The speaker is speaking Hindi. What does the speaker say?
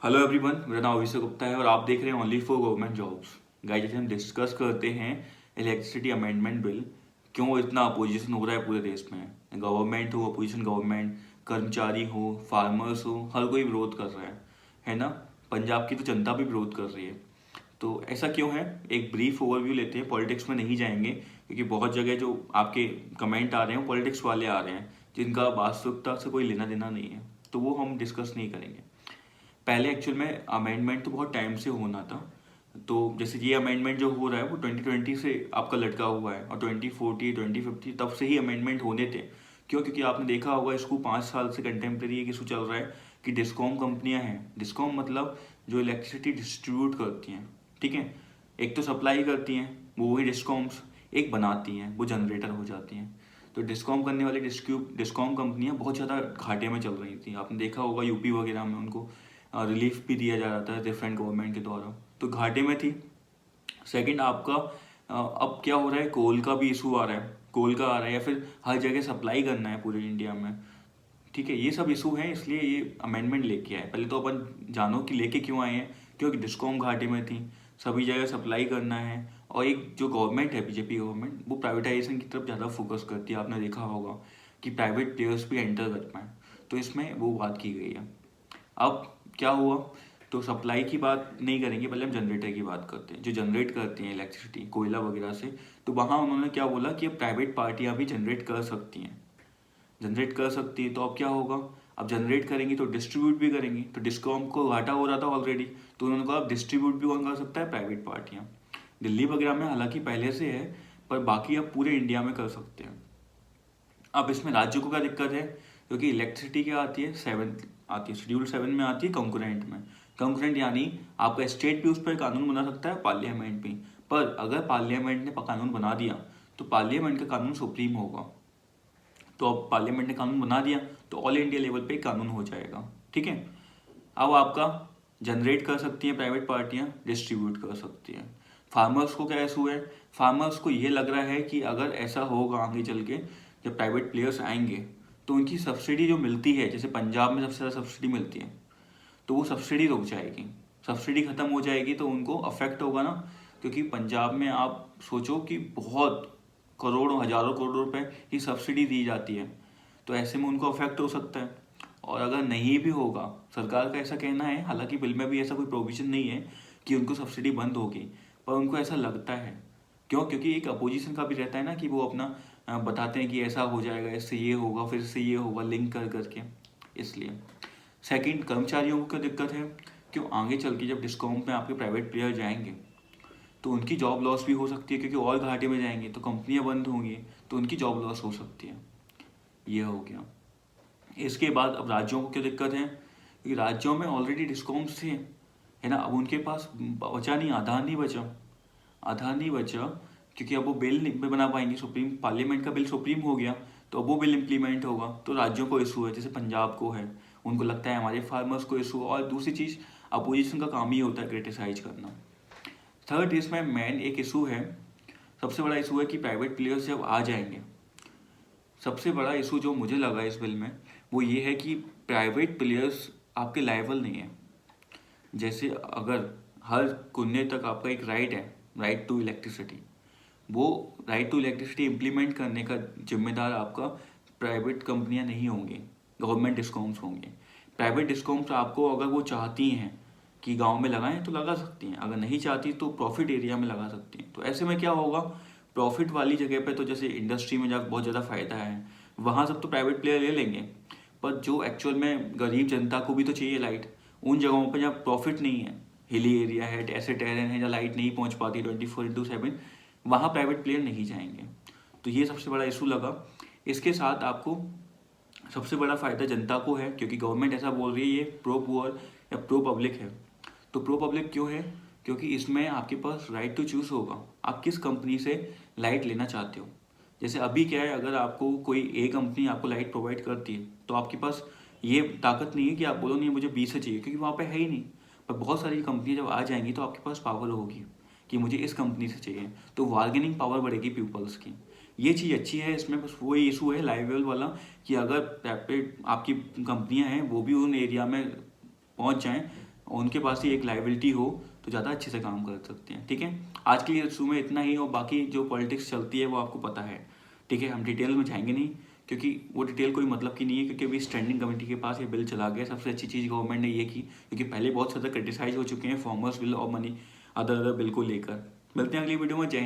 हेलो एवरीवन, मेरा नाम अभिषेक गुप्ता है और आप देख रहे हैं only for government jobs. Guys, हम डिस्कस करते हैं इलेक्ट्रिसिटी अमेंडमेंट बिल। क्यों इतना अपोजिशन हो रहा है पूरे देश में? गवर्नमेंट हो, अपोजिशन गवर्नमेंट, कर्मचारी हो, फार्मर्स हो, हर कोई विरोध कर रहा है ना। पंजाब की तो जनता भी विरोध कर रही है। तो ऐसा क्यों है, एक ब्रीफ ओवरव्यू लेते हैं। पॉलिटिक्स में नहीं जाएंगे क्योंकि बहुत जगह जो आपके कमेंट आ रहे हैं पॉलिटिक्स वाले आ रहे हैं जिनका वास्तविकता से कोई लेना देना नहीं है, तो वो हम डिस्कस नहीं करेंगे। पहले एक्चुअल में अमेंडमेंट तो बहुत टाइम से होना था। तो जैसे ये अमेंडमेंट जो हो रहा है वो 2020 से आपका लटका हुआ है और 2040 2050 तब से ही अमेंडमेंट होने थे। क्यों? क्योंकि आपने देखा होगा इसको 5 साल से कंटेम्प्रेरी एक इशू चल रहा है कि डिस्कॉम कंपनियां हैं। डिस्कॉम मतलब जो इलेक्ट्रिसिटी डिस्ट्रीब्यूट करती हैं, ठीक है। एक तो सप्लाई करती हैं वो वही डिस्कॉम्स, एक बनाती हैं वो जनरेटर हो जाती हैं। तो डिस्कॉम करने वाली डिस्कॉम कंपनियां बहुत ज़्यादा घाटे में चल रही थी। आपने देखा होगा यूपी वगैरह में उनको रिलीफ भी दिया जा रहा था डिफरेंट गवर्नमेंट के द्वारा, तो घाटे में थी। सेकंड आपका अब क्या हो रहा है, कोल का भी इशू आ रहा है, कोल का आ रहा है या फिर हर जगह सप्लाई करना है पूरे इंडिया में, ठीक है। ये सब इशू हैं, इसलिए ये अमेंडमेंट लेके आए। पहले तो अपन जानो कि लेके क्यों आए हैं। क्योंकि डिस्कॉम घाटे में थी, सभी जगह सप्लाई करना है। और एक जो गवर्नमेंट है बीजेपी गवर्नमेंट, वो प्राइवेटाइजेशन की तरफ ज़्यादा फोकस करती है। आपने देखा होगा कि प्राइवेट प्लेयर्स भी एंटर कर पाए, तो इसमें वो बात की गई है। अब क्या हुआ, तो सप्लाई की बात नहीं करेंगे, पहले हम जनरेटर की बात करते हैं जो जनरेट करते हैं इलेक्ट्रिसिटी कोयला वगैरह से। तो वहाँ उन्होंने क्या बोला कि प्राइवेट पार्टियाँ भी जनरेट कर सकती हैं, जनरेट कर सकती है। तो अब क्या होगा, अब जनरेट करेंगी तो डिस्ट्रीब्यूट भी करेंगी। तो डिस्कॉम को घाटा हो रहा था ऑलरेडी, तो उन्होंने कहा अब डिस्ट्रीब्यूट भी कौन कर सकता है? प्राइवेट पार्टियाँ। दिल्ली वगैरह में हालांकि पहले से है, पर बाकी अब पूरे इंडिया में कर सकते हैं। अब इसमें राज्यों को क्या दिक्कत है, क्योंकि इलेक्ट्रिसिटी क्या आती है, 7 आती है, शेड्यूल 7 में आती है कंकुरेंट में। कंकुरेंट यानी आपका स्टेट भी उस पर कानून बना सकता है, पार्लियामेंट भी। पर अगर पार्लियामेंट ने कानून बना दिया तो पार्लियामेंट का कानून सुप्रीम होगा। तो अब पार्लियामेंट ने कानून बना दिया तो ऑल इंडिया लेवल पे कानून हो जाएगा, ठीक है। अब आपका जनरेट कर सकती हैं प्राइवेट पार्टियां, डिस्ट्रीब्यूट कर सकती हैं। फार्मर्स को क्या इशू है, फार्मर्स को ये लग रहा है कि अगर ऐसा होगा आगे चल के, जब प्राइवेट प्लेयर्स आएंगे तो उनकी सब्सिडी जो मिलती है, जैसे पंजाब में सबसे ज़्यादा सब्सिडी मिलती है, तो वो सब्सिडी रुक जाएगी। सब्सिडी खत्म हो जाएगी तो उनको अफेक्ट होगा ना। क्योंकि पंजाब में आप सोचो कि बहुत करोड़ों हजारों करोड़ रुपए की सब्सिडी दी जाती है, तो ऐसे में उनको अफेक्ट हो सकता है। और अगर नहीं भी होगा, सरकार का ऐसा कहना है, हालांकि बिल में भी ऐसा कोई प्रोविजन नहीं है कि उनको सब्सिडी बंद होगी, पर उनको ऐसा लगता है। क्यों? क्योंकि एक अपोजिशन का भी रहता है ना कि वो अपना बताते हैं कि ऐसा हो जाएगा, इससे ये होगा, फिर से ये होगा, लिंक कर करके, इसलिए। सेकंड, कर्मचारियों को क्या दिक्कत है, क्यों आगे चल के जब डिस्कॉम में आपके प्राइवेट प्लेयर जाएंगे तो उनकी जॉब लॉस भी हो सकती है, क्योंकि और घाटे में जाएंगे तो कंपनियां बंद होंगी, तो उनकी जॉब लॉस हो सकती है। ये हो गया। इसके बाद अब राज्यों को क्या दिक्कत है, क्योंकि राज्यों में ऑलरेडी डिस्कॉम्स थे, है ना। अब उनके पास बचा नहीं, आधार नहीं बचा, आधार नहीं बचा, क्योंकि अब वो बिल नहीं बना पाएंगे। सुप्रीम पार्लियामेंट का बिल सुप्रीम हो गया तो अब वो बिल इम्प्लीमेंट होगा, तो राज्यों को इशू है, जैसे पंजाब को है, उनको लगता है हमारे फार्मर्स को इशू। और दूसरी चीज़, अपोजिशन का काम ही होता है क्रिटिसाइज करना। थर्ड, इसमें मेन एक इशू है, सबसे बड़ा इशू है कि प्राइवेट प्लेयर्स जब आ जाएंगे, सबसे बड़ा इशू जो मुझे लगा इस बिल में वो ये है कि प्राइवेट प्लेयर्स आपके लायबल नहीं है। जैसे अगर हर कोने तक आपका एक राइट है, राइट टू इलेक्ट्रिसिटी, वो राइट टू इलेक्ट्रिसिटी इम्प्लीमेंट करने का जिम्मेदार आपका प्राइवेट कंपनियां नहीं होंगी, गवर्नमेंट डिस्कॉम्स होंगे। प्राइवेट डिस्कॉम्स आपको अगर वो चाहती हैं कि गांव में लगाएं तो लगा सकती हैं, अगर नहीं चाहती तो प्रॉफिट एरिया में लगा सकती हैं। तो ऐसे में क्या होगा, प्रॉफिट वाली जगह पे तो जैसे इंडस्ट्री में जब बहुत ज़्यादा फायदा है वहाँ सब तो प्राइवेट प्लेयर ले लेंगे, पर जो एक्चुअल में गरीब जनता को भी तो चाहिए लाइट, उन जगहों पर जहाँ प्रॉफिट नहीं है, हिली एरिया है, ऐसे टेरेन है जहाँ लाइट नहीं पहुँच पाती 24/7, वहाँ प्राइवेट प्लेयर नहीं जाएंगे। तो ये सबसे बड़ा इशू लगा। इसके साथ आपको सबसे बड़ा फ़ायदा जनता को है, क्योंकि गवर्नमेंट ऐसा बोल रही है ये प्रो पुअर या प्रो पब्लिक है। तो प्रो पब्लिक क्यों है, क्योंकि इसमें आपके पास राइट टू चूज़ होगा, आप किस कंपनी से लाइट लेना चाहते हो। जैसे अभी क्या है, अगर आपको कोई ए कंपनी आपको लाइट प्रोवाइड करती है तो आपके पास ये ताकत नहीं है कि आप बोलो नहीं मुझे बी से चाहिए, क्योंकि वहाँ पे है ही नहीं। पर बहुत सारी कंपनियाँ जब आ जाएंगी तो आपके पास पावर होगी कि मुझे इस कंपनी से चाहिए, तो बार्गेनिंग पावर बढ़ेगी पीपल्स की। ये चीज़ अच्छी है इसमें। बस वही इशू है लाइवल वाला कि अगर प्राइवेट आपकी कंपनियां हैं वो भी उन एरिया में पहुंच जाएं और उनके पास ही एक लाइबिलिटी हो तो ज़्यादा अच्छे से काम कर सकते हैं। ठीक है, आज के लिए शुरू में इतना ही, और बाकी जो पॉलिटिक्स चलती है वो आपको पता है। ठीक है, हम डिटेल में जाएंगे नहीं क्योंकि वो डिटेल कोई मतलब की नहीं है, क्योंकि अभी स्टैंडिंग कमेटी के पास ये बिल चला गया। सबसे अच्छी चीज़ गवर्नमेंट ने ये की, क्योंकि पहले बहुत ज़्यादा क्रिटिसाइज हो चुके हैं फार्मर्स बिल और मनी अदर बिल को लेकर। मिलते हैं अगली वीडियो में। जय हिंद।